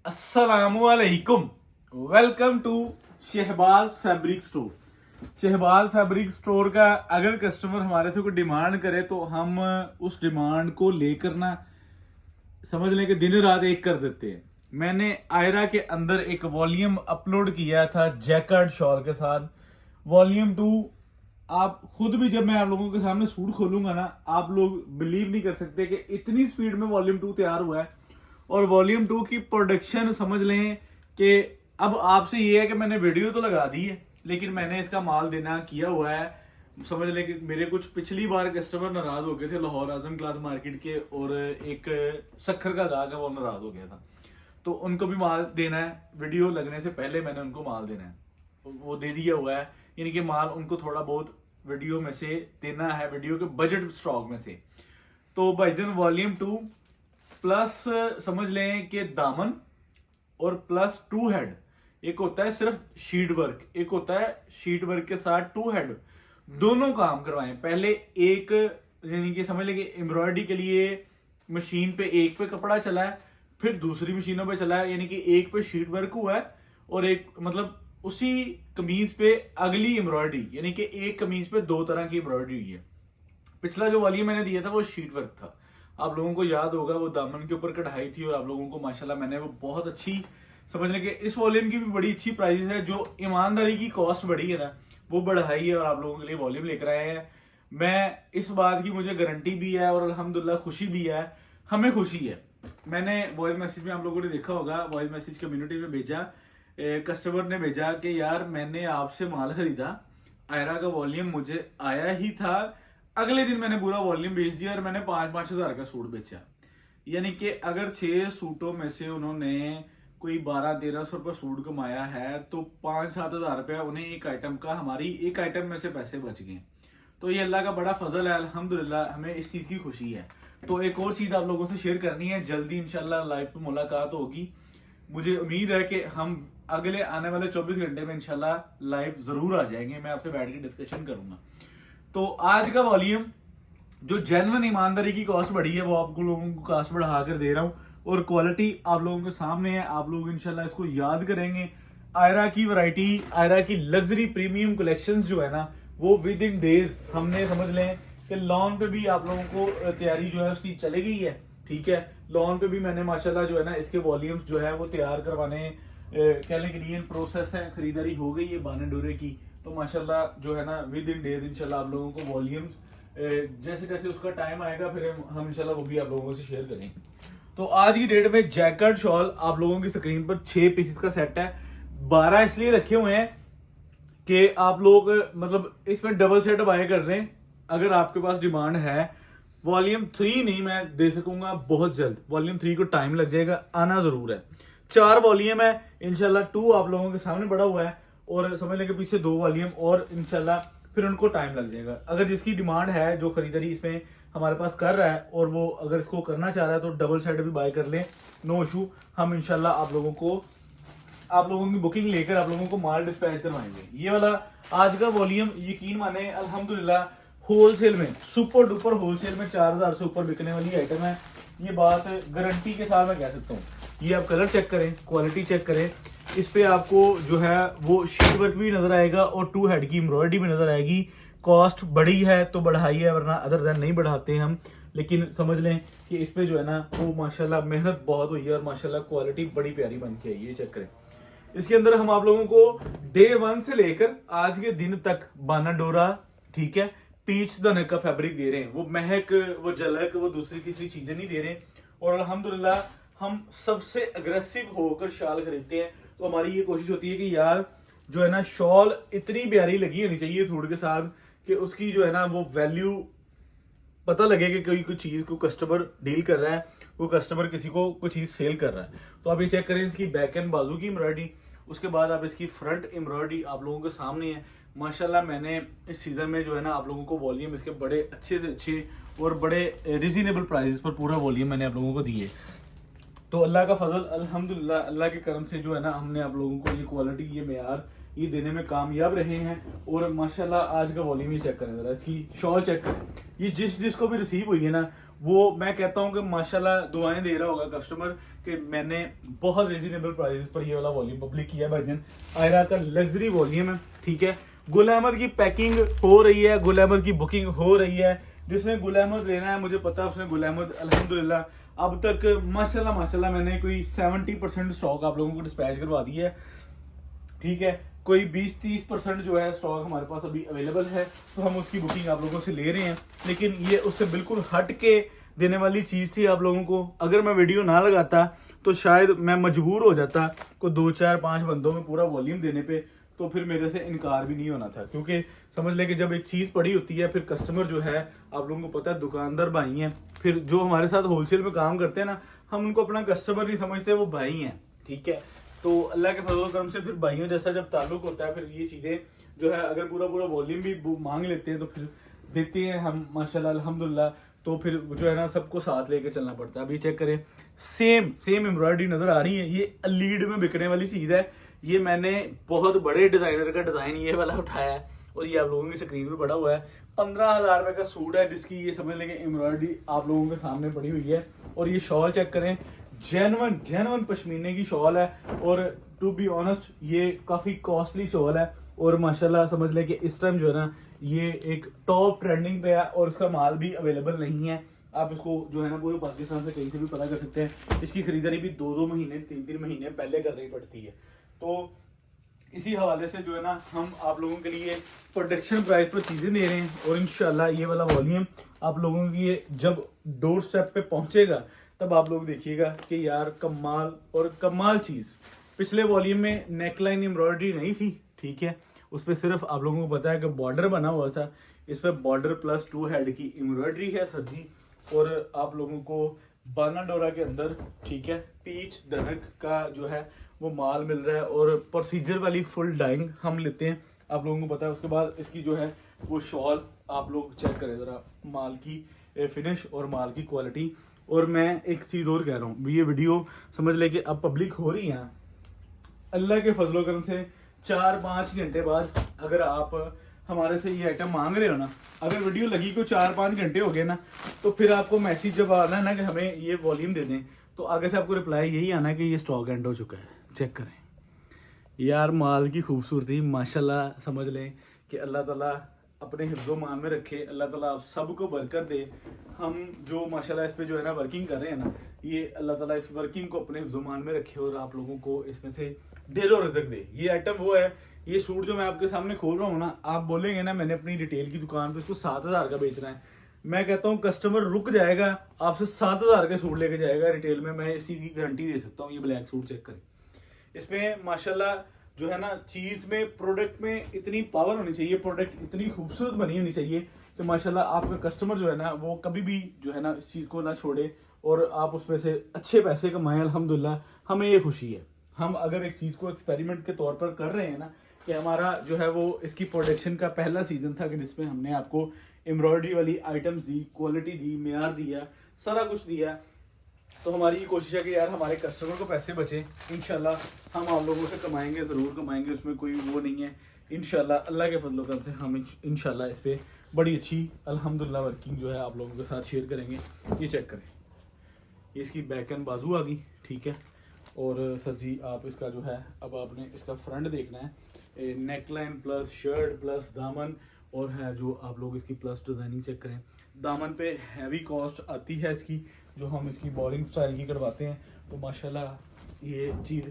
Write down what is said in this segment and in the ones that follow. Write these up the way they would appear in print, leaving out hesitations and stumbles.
अस्सलामुअलैकुम। Welcome to Shahbaz fabric store. Shahbaz fabric store का अगर कस्टमर हमारे से कोई डिमांड करे तो हम उस डिमांड को लेकर ना समझ लें कि दिन रात एक कर देते हैं। मैंने आयरा के अंदर एक वॉल्यूम अपलोड किया था जैकार्ड शॉल के साथ। वॉल्यूम 2 आप खुद भी, जब मैं आप लोगों के सामने सूट खोलूंगा ना, आप लोग बिलीव नहीं कर सकते कि इतनी स्पीड में वॉल्यूम 2 तैयार हुआ है। और वॉल्यूम 2 की प्रोडक्शन समझ लें कि अब आपसे ये है कि मैंने वीडियो तो लगा दी है, लेकिन मैंने इसका माल देना किया हुआ है। समझ लें कि मेरे कुछ पिछली बार कस्टमर नाराज हो गए थे लाहौर आजम क्लाथ मार्केट के, और एक शक्कर का गाहक है वो नाराज हो गया था, तो उनको भी माल देना है। वीडियो लगने से पहले मैंने उनको माल देना है, वो दे दिया हुआ है। यानी कि माल उनको थोड़ा बहुत वीडियो में से देना है, वीडियो के बजट स्टॉक में से। तो भाईजान वॉल्यूम 2 प्लस समझ लें कि दामन और प्लस 2 हेड, एक होता है सिर्फ शीट वर्क, एक होता है शीट वर्क के साथ 2 हेड, दोनों काम करवाएं। पहले एक यानी कि समझ लें कि एम्ब्रॉयडरी के लिए मशीन पे एक पे कपड़ा चला है, फिर दूसरी मशीनों पे चला है, यानी कि एक पे शीट वर्क हुआ है और एक मतलब उसी कमीज पे अगली एम्ब्रॉयडरी, यानी कि एक कमीज पे 2 तरह की एम्ब्रॉयडरी हुई है। पिछला जो वॉल्यूम मैंने दिया था वो शीट वर्क था, आप लोगों को याद होगा, वो दामन के ऊपर कढ़ाई थी और आप लोगों को माशाल्लाह मैंने वो बहुत अच्छी समझ लें कि इस वॉल्यूम की भी बड़ी अच्छी प्राइसेस है। जो ईमानदारी की कॉस्ट बढ़ी है ना वो बढ़ाई है और आप लोगों के लिए वॉल्यूम लेकर आए हैं। मैं इस बात की मुझे गारंटी भी है और अल्हम्दुलिल्लाह खुशी भी है, हमें खुशी है। मैंने वॉइस मैसेज में आप लोगों ने देखा होगा, वॉइस मैसेज कम्युनिटी में भेजा, कस्टमर ने भेजा कि यार मैंने आपसे माल खरीदा, आयरा का वॉल्यूम मुझे आया ही था, अगले दिन मैंने पूरा वॉल्यूम बेच दिया और मैंने 5-5 हजार का सूट बेचा। यानी कि अगर 6 सूटों में से उन्होंने कोई 1200-1300 रुपये सूट कमाया है तो 5-7 हजार रुपया उन्हें एक आइटम का, हमारी एक आइटम में से पैसे बच गए। तो ये अल्लाह का बड़ा फजल है, अल्हम्दुलिल्लाह हमें इस चीज की खुशी है। तो एक और चीज आप लोगों से शेयर करनी है, जल्दी इंशाल्लाह लाइव पे मुलाकात होगी। मुझे उम्मीद है कि हम अगले आने वाले 24 घंटे में इंशाल्लाह लाइव जरूर आ जाएंगे, मैं आपसे बैठ के डिस्कशन करूंगा। तो आज का वॉल्यूम जो जेन्युइन ईमानदारी की कॉस्ट बढ़ी है वो आप लोगों को कॉस्ट बढ़ा कर दे रहा हूं, और क्वालिटी आप लोगों के सामने है, आप लोग इंशाल्लाह इसको याद करेंगे। आयरा की वैरायटी, आयरा की लग्जरी प्रीमियम कलेक्शंस जो है ना वो विद इन डेज हमने समझ लें कि लॉन पे भी आप लोगों को तैयारी जो है उसकी चली गई है। ठीक है, लॉन पे भी मैंने माशाल्लाह जो है ना इसके वॉल्यूम्स जो है वो तैयार करवाने कहने के लिए प्रोसेस है, खरीदारी हो गई है बाने डोरे की। तो माशाल्लाह जो है ना विद इन डेज इंशाल्लाह आप लोगों को वॉल्यूम्स जैसे जैसे उसका टाइम आएगा फिर हम इंशाल्लाह वो भी आप लोगों से शेयर करेंगे। तो आज की डेट में जैकेट शॉल आप लोगों की स्क्रीन पर 6 पीसेस का सेट है। 12 इसलिए रखे हुए हैं कि आप लोग मतलब इसमें डबल सेट बाय कर रहे हैं। अगर आपके पास डिमांड है, वॉल्यूम 3 नहीं मैं दे सकूंगा बहुत जल्द, वॉल्यूम 3 को टाइम लग जाएगा, आना जरूर है। 4 वॉल्यूम है इंशाल्लाह, 2 आप लोगों के सामने पड़ा हुआ है और समझ लें कि पीछे 2 वॉल्यूम और इंशाल्लाह फिर उनको टाइम लग जाएगा। अगर जिसकी डिमांड है, जो खरीदारी इसमें हमारे पास कर रहा है और वो अगर इसको करना चाह रहा है तो डबल सेट भी बाय कर लें, नो इशू। हम इंशाल्लाह आप लोगों की बुकिंग लेकर आप लोगों को माल डिस्पैच करवाएंगे। ये वाला आज का वॉल्यूम यकीन माने अल्हम्दुलिल्लाह होलसेल में, सुपर डुपर होलसेल में 4000 से ऊपर बिकने वाली आइटम है। ये बात गारंटी के साथ मैं कह सकता हूँ। ये आप कलर चेक करें, क्वालिटी चेक करें, इस पे आपको जो है वो शीट वर्क भी नजर आएगा और 2 हेड की एम्ब्रॉयडरी भी नजर आएगी। कॉस्ट बढ़ी है तो बढ़ाई है, वरना अदर देन नहीं बढ़ाते हम, लेकिन समझ लें कि इस पे जो है ना वो माशाल्लाह मेहनत बहुत हुई है और माशाल्लाह क्वालिटी बड़ी प्यारी बन के आई है। चेक करें, इसके अंदर हम आप लोगों को डे 1 से लेकर आज के दिन तक बाना डोरा, ठीक है, पीच दनक का फैब्रिक दे रहे हैं। वो महक, वो झलक, वो दूसरी तीसरी चीजें नहीं दे रहे। और अल्हम्दुलिल्लाह हम सबसे अग्रेसिव होकर शाल खरीदते हैं, तो हमारी ये कोशिश होती है कि यार जो है ना शॉल इतनी प्यारी लगी होनी चाहिए सूट के साथ कि उसकी जो है ना वो वैल्यू पता लगे कि कोई चीज को कस्टमर डील कर रहा है, वो कस्टमर किसी को कोई चीज सेल कर रहा है। तो आप ये चेक करें, इसकी बैक एंड बाजू की एम्ब्रॉयडरी, उसके बाद आप इसकी फ्रंट एम्ब्रॉयडरी आप लोगों के सामने है। माशाल्लाह मैंने इस सीजन में जो है ना आप लोगों को वॉल्यूम इसके बड़े अच्छे से अच्छे और बड़े रिजनेबल प्राइसेस पर पूरा वॉल्यूम मैंने आप लोगों को दिए। तो अल्लाह का फजल अल्हम्दुलिल्लाह, अल्लाह के करम से जो है ना हमने आप लोगों को ये क्वालिटी, ये मेयार ये देने में कामयाब रहे हैं। और माशाल्लाह आज का वॉल्यूम ही चेक करें जरा, इसकी शॉल चेक करें, ये जिसको भी रिसीव हुई है ना वो मैं कहता हूँ कि माशाल्लाह दुआएं दे रहा होगा कस्टमर कि मैंने बहुत रिजनेबल प्राइसेस पर ये वाला वॉल्यूम पब्लिक किया भाईजान। आयरा का लग्जरी वॉल्यूम है, ठीक है। गुल अहमद की पैकिंग हो रही है, गुल अहमद की बुकिंग हो रही है। जिसने गुल अहमद लेना है मुझे पता है उसने गुल अहमद अल्हम्दुलिल्लाह अब तक माशाल्लाह मैंने कोई 70% स्टॉक आप लोगों को डिस्पैच करवा दिया है, ठीक है। कोई 20-30% जो है स्टॉक हमारे पास अभी अवेलेबल है, तो हम उसकी बुकिंग आप लोगों से ले रहे हैं। लेकिन ये उससे बिल्कुल हट के देने वाली चीज़ थी आप लोगों को। अगर मैं वीडियो ना लगाता तो शायद मैं मजबूर हो जाता को 2-4-5 बंदों में पूरा वॉल्यूम देने पे, तो फिर मेरे से इनकार भी नहीं होना था। क्योंकि समझ ले कि जब एक चीज़ पड़ी होती है, फिर कस्टमर जो है आप लोगों को पता है दुकानदार भाई हैं, फिर जो हमारे साथ होलसेल में काम करते हैं ना, हम उनको अपना कस्टमर नहीं समझते, वो भाई हैं, ठीक है। तो अल्लाह के फजल करम से फिर भाइयों जैसा जब ताल्लुक होता है, फिर ये चीज़ें जो है अगर पूरा वॉल्यूम भी मांग लेते हैं तो फिर देते हैं हम माशाल्लाह अल्हम्दुलिल्लाह। तो फिर जो है ना सबको साथ लेके चलना पड़ता है। अभी चेक करें, सेम एम्ब्रॉयडरी नजर आ रही है, ये लीड में बिकने वाली चीज़ है। ये मैंने बहुत बड़े डिजाइनर का डिजाइन ये वाला उठाया है और ये आप लोगों की स्क्रीन पे पड़ा हुआ है। 15,000 रुपए का सूट है जिसकी ये समझ लेंगे एम्ब्रॉयडरी आप लोगों के सामने पड़ी हुई है। और ये शॉल चेक करें, जेन्युइन पश्मीने की शॉल है। और टू बी ऑनेस्ट ये काफी कॉस्टली शॉल है और माशाल्लाह समझ ले कि इस टाइम जो है ना ये एक टॉप ट्रेंडिंग पे है और इसका माल भी अवेलेबल नहीं है। आप इसको जो है ना पूरे पाकिस्तान से कहीं से भी पता कर सकते हैं। इसकी खरीदारी भी 2-2 महीने 3-3 महीने पहले करनी पड़ती है। तो इसी हवाले से जो है ना हम आप लोगों के लिए प्रोडक्शन प्राइस पर चीज़ें दे रहे हैं। और इंशाल्लाह ये वाला वॉल्यूम आप लोगों की ये जब डोर स्टेप पे पहुंचेगा तब आप लोग देखिएगा कि यार कमाल और कमाल चीज़। पिछले वॉल्यूम में नेकलाइन एम्ब्रॉयडरी नहीं थी, ठीक है, उस पर सिर्फ आप लोगों को पता है कि बॉर्डर बना हुआ था। इस पर बॉर्डर प्लस 2 हेड की एम्ब्रॉयडरी है सर जी। और आप लोगों को बाना डोरा के अंदर, ठीक है, पीच दनक का जो है वो माल मिल रहा है और प्रोसीजर वाली फुल डाइंग हम लेते हैं, आप लोगों को पता है। उसके बाद इसकी जो है वो शॉल आप लोग चेक करें ज़रा, माल की फिनिश और माल की क्वालिटी। और मैं एक चीज़ और कह रहा हूँ, ये वीडियो समझ ले कि अब पब्लिक हो रही है अल्लाह के फजलो करम से 4-5 घंटे बाद अगर आप हमारे से ये आइटम मांग रहे हो ना, अगर वीडियो लगी को 4-5 घंटे हो गए ना, तो फिर आपको मैसेज जब आना है ना कि हमें ये वॉल्यूम दे दें, तो आगे से आपको रिप्लाई यही आना है कि ये स्टॉक एंड हो चुका है। चेक करें यार, माल की खूबसूरती माशाल्लाह समझ लें कि अल्लाह ताला अपने हिफ्ज़ो मान में रखे, अल्लाह ताला आप सबको बरकत दे। हम जो माशाल्लाह इस पे जो है ना वर्किंग कर रहे हैं ना, ये अल्लाह ताला इस वर्किंग को अपने हिफ्ज़ो मान में रखे और आप लोगों को इसमें से ढेरों रिज़्क दे। ये आइटम वो है, ये सूट जो मैं आपके सामने खोल रहा हूँ ना, आप बोलेंगे ना मैंने अपनी रिटेल की दुकान पे इसको 7,000 का बेचना है, मैं कहता हूँ कस्टमर रुक जाएगा, आपसे 7,000 के सूट लेके जाएगा रिटेल में, मैं इसी की गारंटी दे सकता हूँ। ये ब्लैक सूट चेक करें, इसमें माशाल्लाह जो है ना चीज़ में प्रोडक्ट में इतनी पावर होनी चाहिए, प्रोडक्ट इतनी खूबसूरत बनी होनी चाहिए कि माशाल्लाह आपका कस्टमर जो है ना वो कभी भी जो है ना इस चीज़ को ना छोड़े और आप उसमें से अच्छे पैसे कमाएं। अल्हम्दुलिल्लाह हमें ये खुशी है। हम अगर एक चीज़ को एक्सपेरिमेंट के तौर पर कर रहे हैं ना, कि हमारा जो है वो इसकी प्रोडक्शन का पहला सीजन था कि जिसमें हमने आपको एम्ब्रॉयडरी वाली आइटम्स दी, क्वालिटी दी, मेयार दिया, सारा कुछ दिया, तो हमारी ये कोशिश है कि यार हमारे कस्टमर को पैसे बचे। इंशाल्लाह हम आप लोगों से कमाएंगे, ज़रूर कमाएंगे, उसमें कोई वो नहीं है। इंशाल्लाह अल्लाह के फजल करम से हम इंशाल्लाह इस पर बड़ी अच्छी अल्हम्दुलिल्लाह वर्किंग जो है आप लोगों के साथ शेयर करेंगे। ये चेक करें, ये इसकी बैक एंड बाजू आ गई, ठीक है। और सर जी आप इसका जो है अब आपने इसका फ्रंट देखना है, neck line plus shirt plus दामन, और है जो आप लोग इसकी प्लस डिज़ाइनिंग चेक करें। दामन पे हैवी कॉस्ट आती है इसकी, जो हम इसकी बॉलिंग स्टाइल की करवाते हैं। तो माशाल्लाह ये चीज़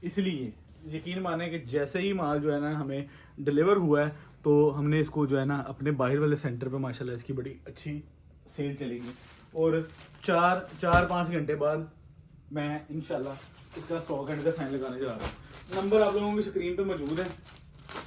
इसलिए यकीन माने कि जैसे ही माल जो है ना हमें डिलीवर हुआ है, तो हमने इसको जो है ना अपने बाहर वाले सेंटर पे माशाल्लाह इसकी बड़ी अच्छी सेल चलेगी। और 4-5 घंटे बाद मैं इंशाल्लाह इसका स्टॉक एंड का साइन लगाने जा रहा हूँ। नंबर आप लोगों की स्क्रीन पे मौजूद है,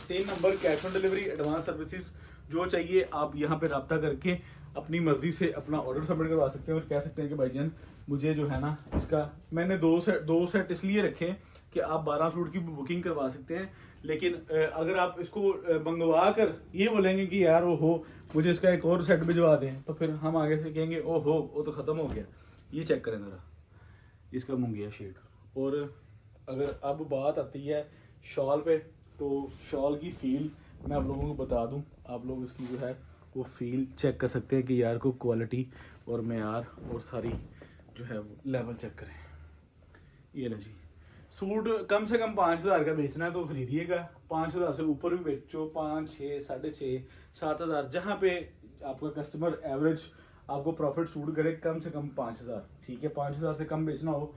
3 number, cash on delivery, advance services, जो चाहिए आप यहाँ पे रब्ता करके अपनी मर्जी से अपना ऑर्डर सबमिट करवा सकते हैं। और कह सकते हैं कि भाईजान मुझे जो है ना इसका मैंने 2 सेट इसलिए रखे कि आप 12 सूट की बुकिंग करवा सकते हैं, लेकिन अगर आप इसको मंगवा कर ये बोलेंगे कि यार ओ हो मुझे इसका एक और सेट भिजवा दें, तो फिर हम आगे से कहेंगे ओ हो वो तो ख़त्म हो गया। ये चेक करें ज़रा, इसका मुंगिया शेड। और अगर अब बात आती है शॉल पे, तो शॉल की फील मैं आप लोगों को बता दूं, आप लोग इसकी जो है वो फील चेक कर सकते हैं कि यार को क्वालिटी और मेयार और सारी जो है वो लेवल चेक करें। ये लो जी, सूट कम से कम 5,000 का बेचना है तो खरीदिएगा। 5,000 से ऊपर भी बेचो, 5, 6, 6.5, 7,000, जहाँ पे आपका कस्टमर एवरेज आपको प्रॉफिट सूट करे, कम से कम 5,000, ठीक है। 5,000 से कम बेचना हो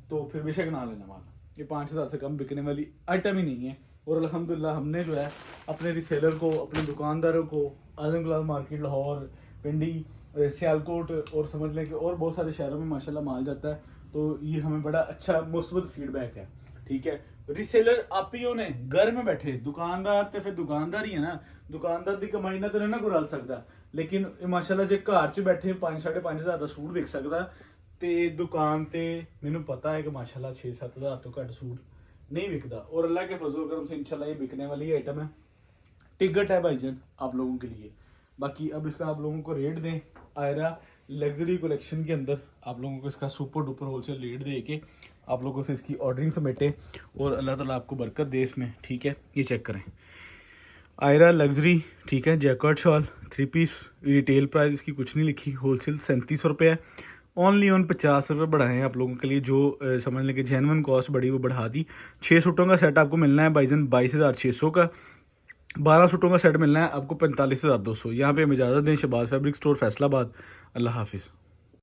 तो फिर बेशक ना लेना माल, ये 5,000 से कम बिकने वाली आइटम ही नहीं है। और अल्हम्दुलिल्लाह हमने जो है अपने रिसेलर को, अपने दुकानदारों को आजम क्लास मार्केट, लाहौर, पिंडी, सियालकोट और समझ लें कि और बहुत सारे शहरों में माशाल्लाह माल जाता है, तो ये हमें बड़ा अच्छा मुस्बत फीडबैक है, ठीक है। रिसेलर आप ही होने घर में बैठे, दुकानदार तो फिर दुकानदार ही है ना, दुकानदार की कमाई ना तो नहीं ना कोई रल सकता, लेकिन माशाल्लाह जे घर च बैठे 5-5.5 का सूट विक सकता, ते दुकान ते मैनू पता है कि माशाल्लाह 6-7 हज़ार तो घट सूट नहीं बिकता। और अल्लाह के फजल करम से इंशाल्लाह ये बिकने वाली आइटम है, टिकट है भाईजान आप लोगों के लिए। बाकी अब इसका आप लोगों को रेट दें, आयरा लग्जरी कलेक्शन के अंदर आप लोगों को इसका सुपर डुपर होलसेल रेट दे के आप लोगों से इसकी ऑर्डरिंग समेटे और अल्लाह ताला आपको बरकत दे इसमें, ठीक है। ये चेक करें, आयरा लग्जरी, ठीक है, jacket shawl 3 piece, retail price इसकी कुछ नहीं लिखी, होलसेल 3700 रुपये है। ओनली ऑन 50 रुपये बढ़ाए हैं आप लोगों के लिए, जो समझ लें कि जेन्युइन कॉस्ट बढ़ी वो बढ़ा दी। 6 सूटों का सेट आपको मिलना है भाईजान 22,600 का, 12 सूटों का सेट मिलना है आपको 45,200। यहाँ पे हम इजाज़त दें। Shahbaz fabric store, Faisalabad. अल्लाह हाफिज़।